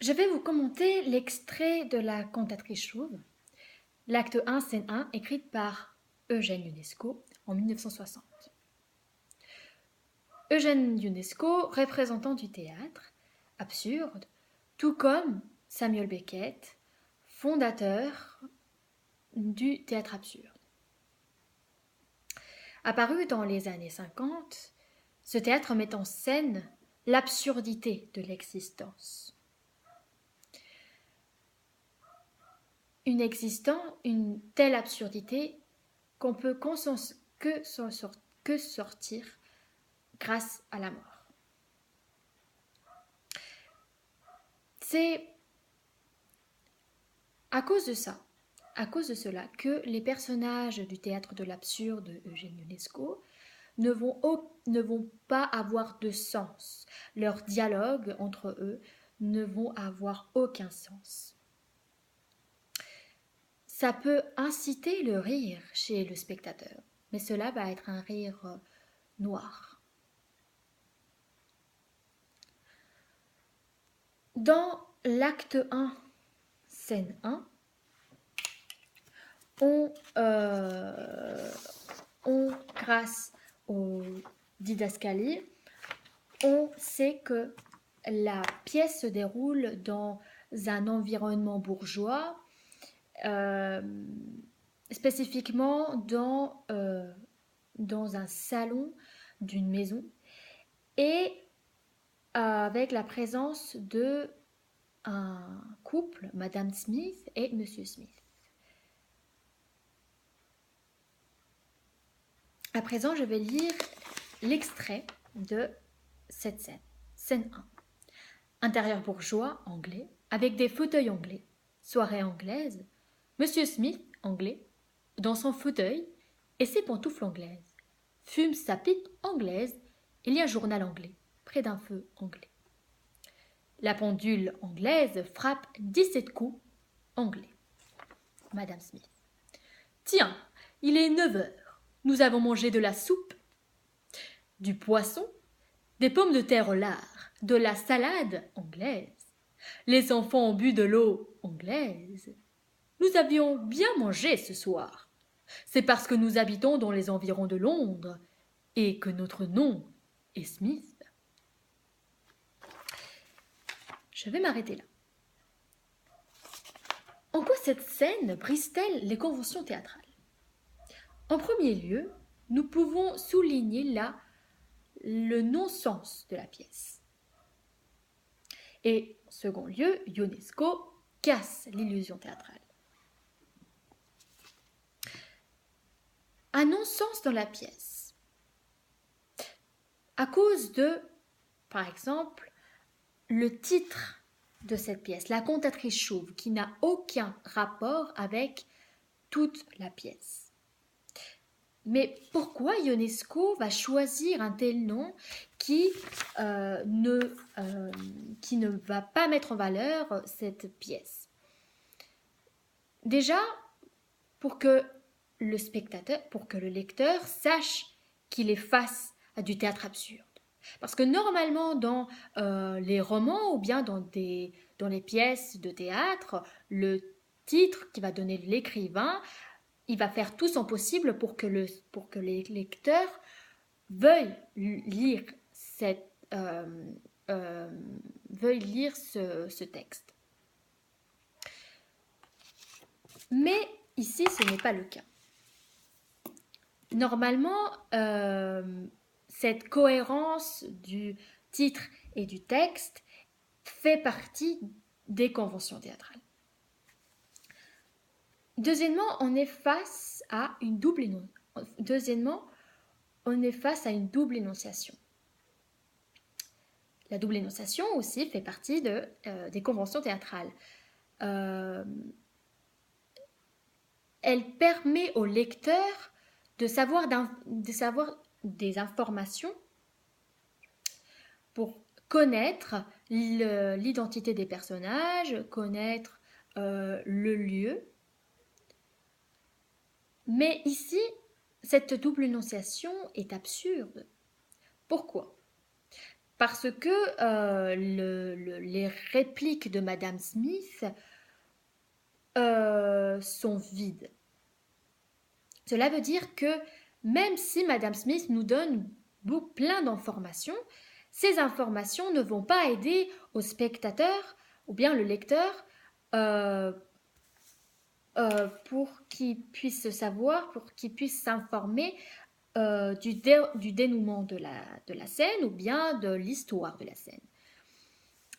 Je vais vous commenter l'extrait de La Cantatrice chauve, l'acte 1, scène 1, écrite par Eugène Ionesco en 1960. Eugène Ionesco, représentant du théâtre absurde, tout comme Samuel Beckett, fondateur du théâtre absurde. Apparu dans les années 50, ce théâtre met en scène l'absurdité de l'existence. Une telle absurdité qu'on peut que sortir grâce à la mort. C'est à cause de cela, que les personnages du théâtre de l'absurde de Eugène Ionesco ne vont pas avoir de sens. Leurs dialogues entre eux ne vont avoir aucun sens. Ça peut inciter le rire chez le spectateur, mais cela va être un rire noir. Dans l'acte 1, scène 1, grâce au didascalie, on sait que la pièce se déroule dans un environnement bourgeois, spécifiquement dans un salon d'une maison, et avec la présence de un couple, Madame Smith et Monsieur Smith. À présent, je vais lire l'extrait de cette scène. Scène 1. Intérieur bourgeois, anglais, avec des fauteuils anglais. Soirée anglaise. Monsieur Smith, anglais, dans son fauteuil et ses pantoufles anglaises. Fume sa pipe anglaise. Il y a un journal anglais, près d'un feu anglais. La pendule anglaise frappe 17 coups anglais. Madame Smith. Tiens, il est 9 heures. Nous avons mangé de la soupe, du poisson, des pommes de terre au lard, de la salade anglaise. Les enfants ont bu de l'eau anglaise. Nous avions bien mangé ce soir. C'est parce que nous habitons dans les environs de Londres et que notre nom est Smith. Je vais m'arrêter là. En quoi cette scène brise-t-elle les conventions théâtrales ? En premier lieu, nous pouvons souligner là le non-sens de la pièce. Et en second lieu, Ionesco casse l'illusion théâtrale. Un non-sens dans la pièce. À cause de, par exemple, le titre de cette pièce, La Cantatrice chauve, qui n'a aucun rapport avec toute la pièce. Mais pourquoi Ionesco va choisir un tel nom qui ne va pas mettre en valeur cette pièce ? Déjà, pour que le lecteur sache qu'il est face à du théâtre absurde. Parce que normalement, dans les romans ou bien dans les pièces de théâtre, le titre qui va donner l'écrivain, il va faire tout son possible pour que les lecteurs veuillent lire ce texte. Mais ici, ce n'est pas le cas. Normalement, cette cohérence du titre et du texte fait partie des conventions théâtrales. Deuxièmement, on est face à une double énonciation. La double énonciation aussi fait partie des conventions théâtrales. Elle permet au lecteur de savoir des informations pour connaître l'identité des personnages, connaître le lieu. Mais ici, cette double énonciation est absurde. Pourquoi ? parce que les répliques de Madame Smith sont vides. Cela veut dire que même si Madame Smith nous donne plein d'informations, ces informations ne vont pas aider au spectateur ou bien le lecteur euh, pour qu'il puisse savoir, pour qu'il puisse s'informer du dénouement de la scène ou bien de l'histoire de la scène.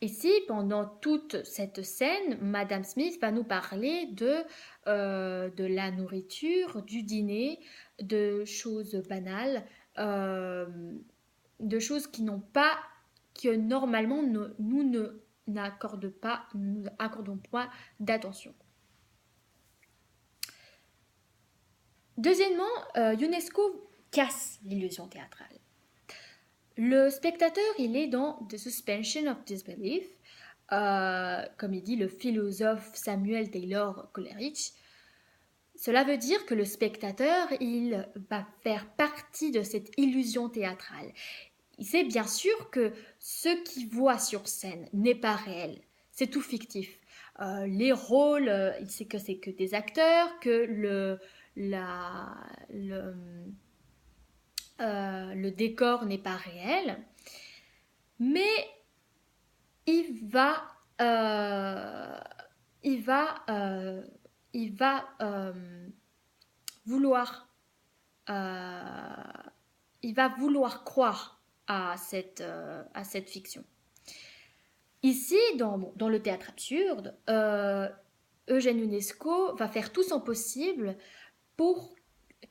Ici, pendant toute cette scène, Madame Smith va nous parler de la nourriture, du dîner, de choses banales, de choses qui n'ont pas, que normalement nous n'accordons pas d'attention. Deuxièmement, UNESCO casse l'illusion théâtrale. Le spectateur, il est dans the suspension of disbelief, comme il dit le philosophe Samuel Taylor Coleridge. Cela veut dire que le spectateur, il va faire partie de cette illusion théâtrale. Il sait bien sûr que ce qu'il voit sur scène n'est pas réel, c'est tout fictif. Les rôles, il sait que c'est que des acteurs, que le décor n'est pas réel, mais il va, il va, il va vouloir, il va vouloir croire à cette fiction. Ici, dans le théâtre absurde, Eugène Ionesco va faire tout son possible pour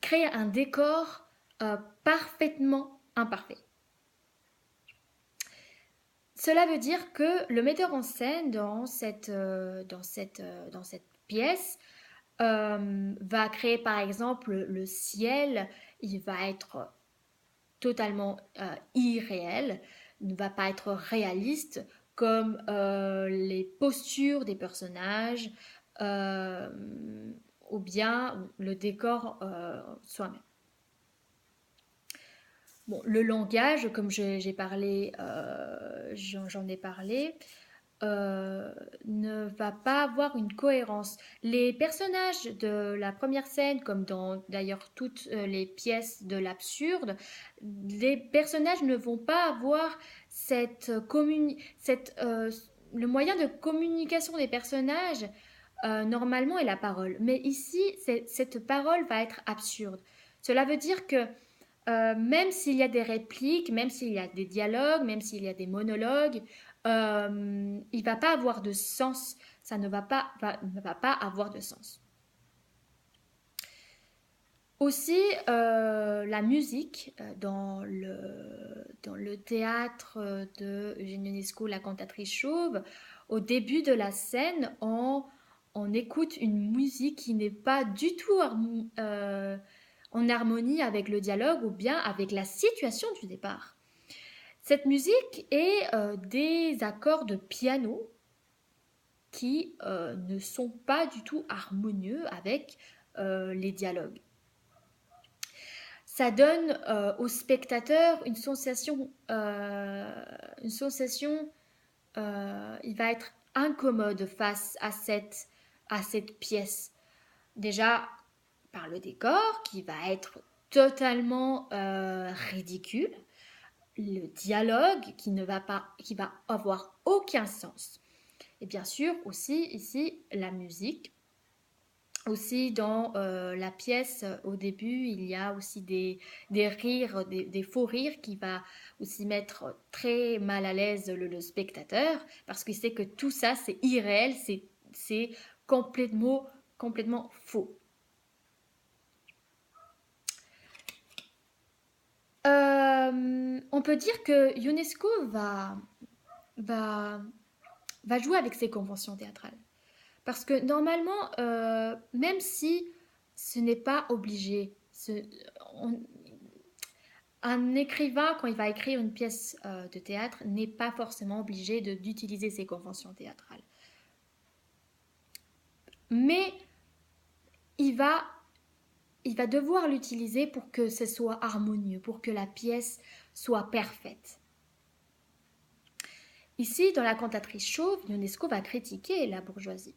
créer un décor parfaitement imparfait. Cela veut dire que le metteur en scène dans cette pièce va créer par exemple le ciel, il va être totalement irréel, ne va pas être réaliste comme les postures des personnages ou bien le décor soi-même. Bon, le langage, comme j'en ai parlé, ne va pas avoir une cohérence. Les personnages de la première scène, comme dans d'ailleurs toutes les pièces de l'absurde, les personnages ne vont pas avoir le moyen de communication des personnages normalement est la parole. Mais ici, cette parole va être absurde. Cela veut dire que même s'il y a des répliques, même s'il y a des dialogues, même s'il y a des monologues, il ne va pas avoir de sens. Ça ne va pas avoir de sens. Aussi, la musique dans le théâtre de Eugène Ionesco, La cantatrice chauve, au début de la scène, on écoute une musique qui n'est pas du tout en harmonie avec le dialogue ou bien avec la situation du départ. Cette musique est des accords de piano qui ne sont pas du tout harmonieux avec les dialogues. Ça donne au spectateur une sensation, il va être incommode face à cette pièce. Déjà, par le décor qui va être totalement ridicule, le dialogue qui va avoir aucun sens. Et bien sûr aussi ici la musique. Aussi dans la pièce au début il y a aussi des rires, des faux rires qui va aussi mettre très mal à l'aise le spectateur parce qu'il sait que tout ça c'est irréel, c'est complètement faux. On peut dire que Ionesco va jouer avec ses conventions théâtrales. Parce que normalement, même si ce n'est pas obligé, un écrivain, quand il va écrire une pièce de théâtre, n'est pas forcément obligé d'utiliser ses conventions théâtrales. Mais il va devoir l'utiliser pour que ce soit harmonieux, pour que la pièce soit parfaite. Ici, dans la cantatrice chauve, Ionesco va critiquer la bourgeoisie.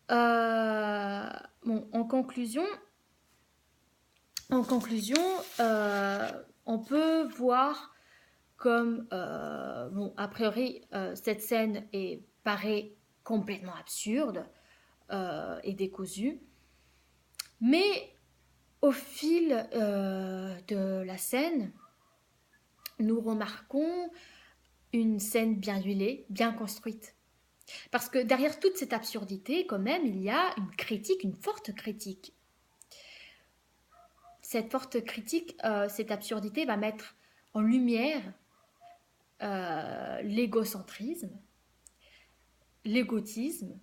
Bon, en conclusion, on peut voir comme, bon, a priori, cette scène paraît complètement absurde et décousue, mais au fil de la scène, nous remarquons une scène bien huilée, bien construite. Parce que derrière toute cette absurdité, quand même, il y a une critique, une forte critique. Cette forte critique, cette absurdité va mettre en lumière l'égocentrisme, l'égotisme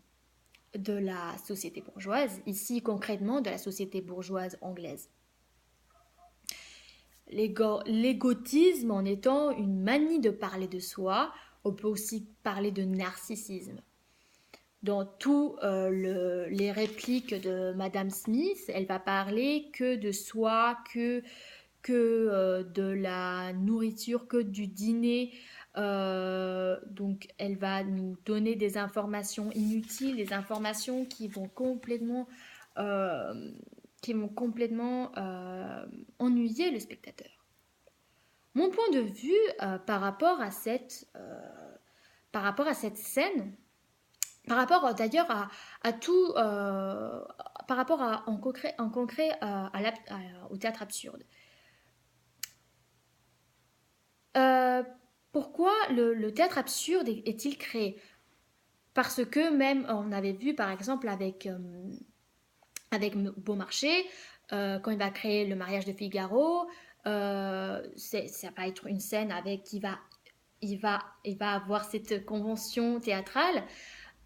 de la société bourgeoise, ici concrètement de la société bourgeoise anglaise. L'égotisme en étant une manie de parler de soi, on peut aussi parler de narcissisme. Dans tous les répliques de Madame Smith, elle va parler que de soi, que de la nourriture, que du dîner. Donc elle va nous donner des informations inutiles, des informations qui vont complètement ennuyer le spectateur. Mon point de vue par rapport à cette scène, par rapport d'ailleurs à tout, par rapport en concret au théâtre absurde. Pourquoi le théâtre absurde est-il créé? Parce que même, on avait vu par exemple avec Beaumarchais, quand il va créer le mariage de Figaro, ça va être une scène avec il va avoir cette convention théâtrale.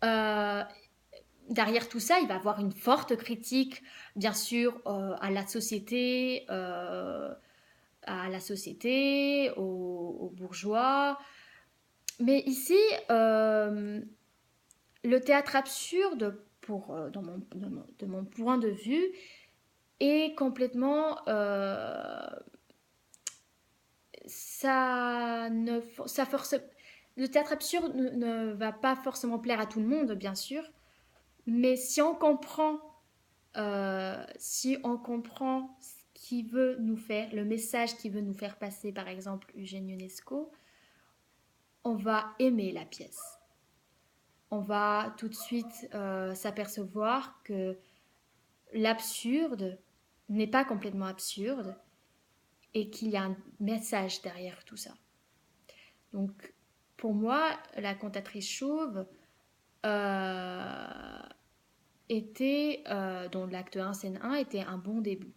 Derrière tout ça, il va avoir une forte critique, bien sûr, à la société, aux bourgeois. Mais ici, le théâtre absurde, de mon point de vue, est complètement... le théâtre absurde ne va pas forcément plaire à tout le monde, bien sûr, mais si on comprend ce qu'il veut nous faire, le message qu'il veut nous faire passer, par exemple Eugène Ionesco, on va aimer la pièce. On va tout de suite s'apercevoir que l'absurde n'est pas complètement absurde et qu'il y a un message derrière tout ça. Donc, pour moi, la cantatrice chauve était, dont l'acte 1, scène 1, était un bon début.